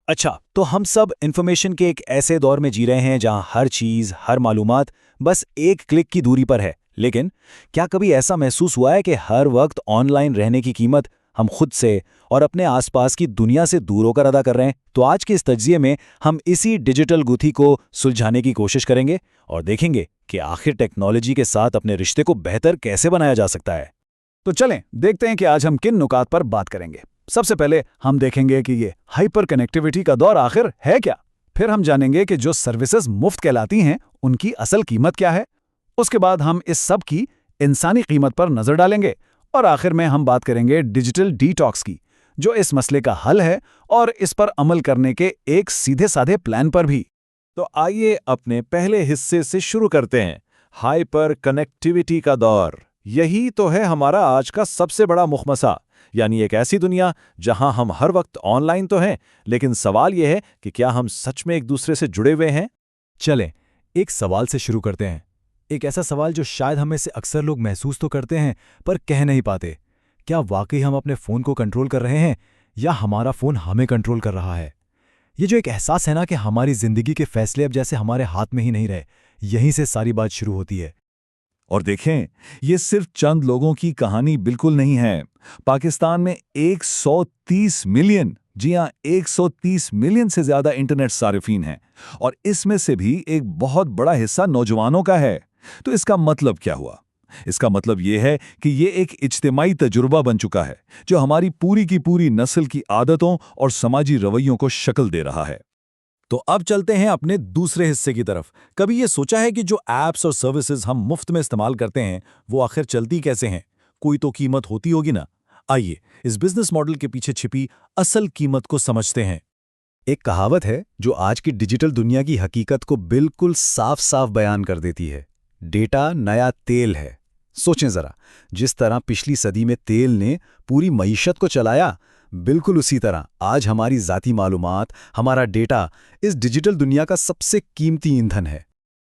अच्छा, तो हम सब इन्फॉर्मेशन के एक ऐसे दौर में जी रहे हैं जहां हर चीज, हर मालूमात बस एक क्लिक की दूरी पर है। लेकिन क्या कभी ऐसा महसूस हुआ है कि हर वक्त ऑनलाइन रहने की कीमत हम खुद से और अपने आसपास की दुनिया से दूर होकर अदा कर रहे हैं? तो आज के इस तज्जिये में हम इसी डिजिटल गुत्थी को सुलझाने की कोशिश करेंगे और देखेंगे कि आखिर टेक्नोलॉजी के साथ अपने रिश्ते को बेहतर कैसे बनाया जा सकता है। तो चलें देखते हैं कि आज हम किन नुकात पर बात करेंगे। सबसे पहले हम देखेंगे कि ये हाइपर कनेक्टिविटी का दौर आखिर है क्या। फिर हम जानेंगे कि जो सर्विसेज मुफ्त कहलाती हैं उनकी असल कीमत क्या है। उसके बाद हम इस सब की इंसानी कीमत पर नजर डालेंगे और आखिर में हम बात करेंगे डिजिटल डिटॉक्स की, जो इस मसले का हल है और इस पर अमल करने के एक सीधे साधे प्लान पर भी। तो आइए अपने पहले हिस्से से शुरू करते हैं, हाइपर कनेक्टिविटी का दौर। यही तो है हमारा आज का सबसे बड़ा मुखमसा, यानी एक ऐसी दुनिया जहां हम हर वक्त ऑनलाइन तो हैं, लेकिन सवाल यह है कि क्या हम सच में एक दूसरे से जुड़े हुए हैं। चलें एक सवाल से शुरू करते हैं। एक ऐसा सवाल जो शायद हमें से अक्सर लोग महसूस तो करते हैं पर कह नहीं पाते। क्या वाकई हम अपने फ़ोन को कंट्रोल कर रहे हैं या हमारा फ़ोन हमें कंट्रोल कर रहा है? ये जो एक एहसास है ना कि हमारी ज़िंदगी के फैसले अब जैसे हमारे हाथ में ही नहीं रहे, यहीं से सारी बात शुरू होती है। और देखें, ये सिर्फ चंद लोगों की कहानी बिल्कुल नहीं है। पाकिस्तान में 130 मिलियन, जी हाँ, 130 मिलियन से ज्यादा इंटरनेट सारिफीन हैं और इसमें से भी एक बहुत बड़ा हिस्सा नौजवानों का है। तो इसका मतलब क्या हुआ? इसका मतलब ये है कि ये एक इज्तिमाई तजुर्बा बन चुका है जो हमारी पूरी की पूरी नस्ल की आदतों और समाजी रवैयों को शक्ल दे रहा है। तो अब चलते हैं अपने दूसरे हिस्से की तरफ। कभी ये सोचा है कि जो ऐप्स और सर्विसेज हम मुफ्त में इस्तेमाल करते हैं वो आखिर चलती कैसे हैं? कोई तो कीमत होती होगी ना। आइए इस बिजनेस मॉडल के पीछे छिपी असल कीमत को समझते हैं। एक कहावत है जो आज की डिजिटल दुनिया की हकीकत को बिल्कुल साफ साफ बयान कर देती है। डेटा नया तेल है। सोचें जरा, जिस तरह पिछली सदी में तेल ने पूरी मईशत को चलाया, बिल्कुल उसी तरह आज हमारी ज़ाती मालूमात, हमारा डेटा इस डिजिटल दुनिया का सबसे कीमती ईंधन है।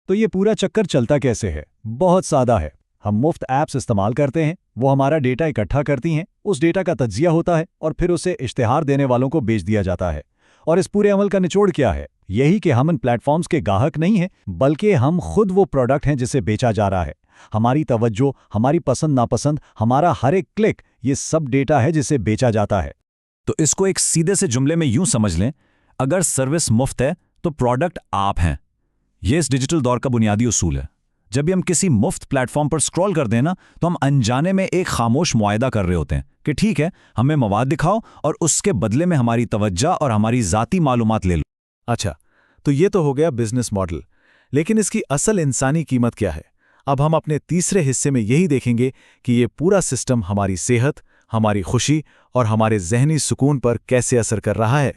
तो ये पूरा चक्कर चलता कैसे है? बहुत सादा है। हम मुफ्त ऐप्स इस्तेमाल करते हैं, वो हमारा डेटा इकट्ठा करती हैं, उस डेटा का तज्जिया होता है और फिर उसे इश्तिहार देने वालों को बेच दिया जाता है। और इस पूरे अमल का निचोड़ क्या है? यही कि हम इन प्लेटफॉर्म्स के गाहक नहीं हैं, बल्कि हम खुद वो प्रोडक्ट हैं जिसे बेचा जा रहा है। हमारी तवज्जो, हमारी पसंद नापसंद, हमारा हर एक क्लिक, ये सब डेटा है जिसे बेचा जाता है। तो इसको एक सीधे से जुमले में यूं समझ लें, अगर सर्विस मुफ्त है तो प्रोडक्ट आप हैं। यह इस डिजिटल दौर का बुनियादी उसूल है। जब भी हम किसी मुफ्त प्लेटफॉर्म पर स्क्रॉल कर दें ना, तो हम अनजाने में एक खामोश मुआयदा कर रहे होते हैं कि ठीक है, हमें मवाद दिखाओ और उसके बदले में हमारी तवज्जो और हमारी ज़ाती मालूमात ले लो। अच्छा, तो ये तो हो गया बिजनेस मॉडल, लेकिन इसकी असल इंसानी कीमत क्या है? अब हम अपने तीसरे हिस्से में यही देखेंगे कि ये पूरा सिस्टम हमारी सेहत, हमारी खुशी और हमारे जहनी सुकून पर कैसे असर कर रहा है।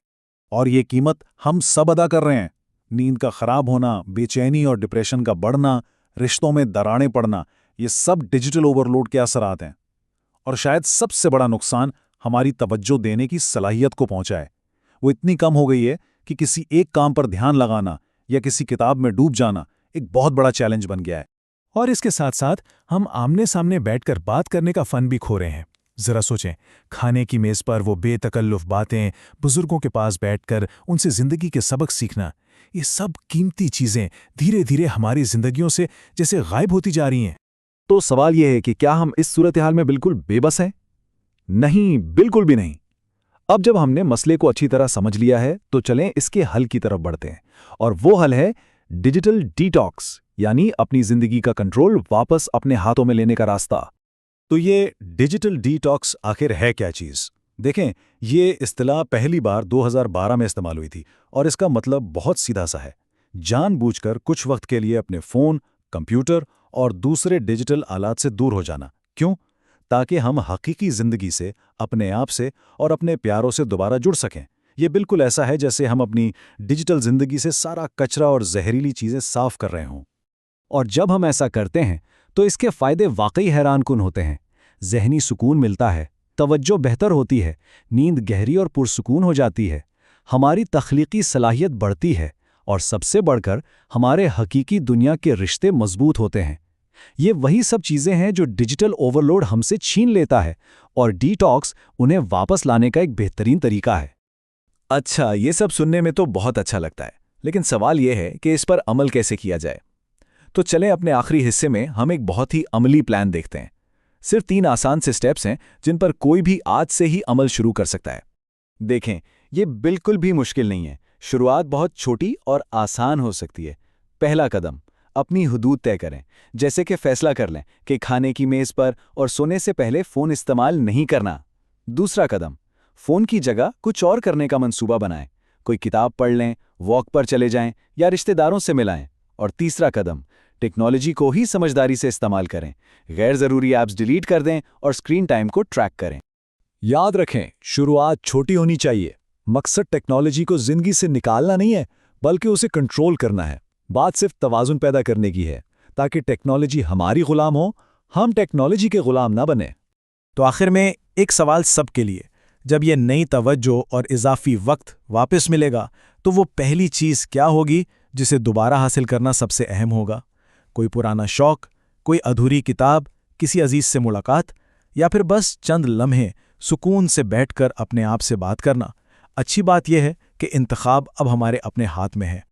और ये कीमत हम सब अदा कर रहे हैं। नींद का खराब होना, बेचैनी और डिप्रेशन का बढ़ना, रिश्तों में दरारें पड़ना, ये सब डिजिटल ओवरलोड के असरात हैं। और शायद सबसे बड़ा नुकसान हमारी तवज्जो देने की सलाहियत को पहुंचा है। वो इतनी कम हो गई है कि किसी एक काम पर ध्यान लगाना या किसी किताब में डूब जाना एक बहुत बड़ा चैलेंज बन गया है। और इसके साथ साथ हम आमने सामने बैठकर बात करने का फन भी खो रहे हैं। जरा सोचें, खाने की मेज पर वो बेतकल्लुफ बातें, बुजुर्गों के पास बैठकर उनसे जिंदगी के सबक सीखना, ये सब कीमती चीजें धीरे धीरे हमारी जिंदगियों से जैसे गायब होती जा रही हैं। तो सवाल यह है कि क्या हम इस सूरत हाल में बिल्कुल बेबस हैं? नहीं, बिल्कुल भी नहीं। अब जब हमने मसले को अच्छी तरह समझ लिया है तो चलें इसके हल की तरफ बढ़ते हैं। और वो हल है डिजिटल डिटॉक्स, यानी अपनी जिंदगी का कंट्रोल वापस अपने हाथों में लेने का रास्ता। तो ये डिजिटल डिटॉक्स आखिर है क्या चीज़? देखें, ये इस्तिलाह पहली बार 2012 में इस्तेमाल हुई थी और इसका मतलब बहुत सीधा सा है। जानबूझकर कुछ वक्त के लिए अपने फ़ोन, कंप्यूटर और दूसरे डिजिटल आलात से दूर हो जाना। क्यों? ताकि हम हकीकी ज़िंदगी से, अपने आप से और अपने प्यारों से दोबारा जुड़ सकें। ये बिल्कुल ऐसा है जैसे हम अपनी डिजिटल ज़िंदगी से सारा कचरा और जहरीली चीज़ें साफ कर रहे हों। और जब हम ऐसा करते हैं तो इसके फ़ायदे वाकई हैरानकुन होते हैं। जहनी सुकून मिलता है, तवज्जो बेहतर होती है, नींद गहरी और पुरसुकून हो जाती है, हमारी तख्लीकी सलाहियत बढ़ती है और सबसे बढ़कर हमारे हकीकी दुनिया के रिश्ते मजबूत होते हैं। ये वही सब चीज़ें हैं जो डिजिटल ओवरलोड हमसे छीन लेता है और डिटॉक्स उन्हें वापस लाने का एक बेहतरीन तरीका है। अच्छा, ये सब सुनने में तो बहुत अच्छा लगता है, लेकिन सवाल ये है कि इस पर अमल कैसे किया जाए। तो चलें अपने आखिरी हिस्से में हम एक बहुत ही अमली प्लान देखते हैं। सिर्फ 3 आसान से स्टेप्स हैं जिन पर कोई भी आज से ही अमल शुरू कर सकता है। देखें, ये बिल्कुल भी मुश्किल नहीं है। शुरुआत बहुत छोटी और आसान हो सकती है। पहला कदम, अपनी हुदूद तय करें। जैसे कि फैसला कर लें कि खाने की मेज़ पर और सोने से पहले फ़ोन इस्तेमाल नहीं करना। दूसरा कदम, फ़ोन की जगह कुछ और करने का मंसूबा बनाएं। कोई किताब पढ़ लें, वॉक पर चले जाएं या रिश्तेदारों से मिलाएं। और तीसरा कदम, टेक्नोलॉजी को ही समझदारी से इस्तेमाल करें। गैर ज़रूरी ऐप्स डिलीट कर दें और स्क्रीन टाइम को ट्रैक करें। याद रखें, शुरुआत छोटी होनी चाहिए। मकसद टेक्नोलॉजी को जिंदगी से निकालना नहीं है, बल्कि उसे कंट्रोल करना है। बात सिर्फ तवाज़ुन पैदा करने की है, ताकि टेक्नोलॉजी हमारी गुलाम हो, हम टेक्नोलॉजी के गुलाम ना बने। तो आखिर में एक सवाल सबके लिए, जब ये नई तवज्जो और इजाफी वक्त वापस मिलेगा तो वो पहली चीज़ क्या होगी जिसे दोबारा हासिल करना सबसे अहम होगा? कोई पुराना शौक, कोई अधूरी किताब, किसी अजीज से मुलाकात, या फिर बस चंद लम्हे सुकून से बैठकर अपने आप से बात करना? अच्छी बात यह है कि इंतखाब अब हमारे अपने हाथ में है।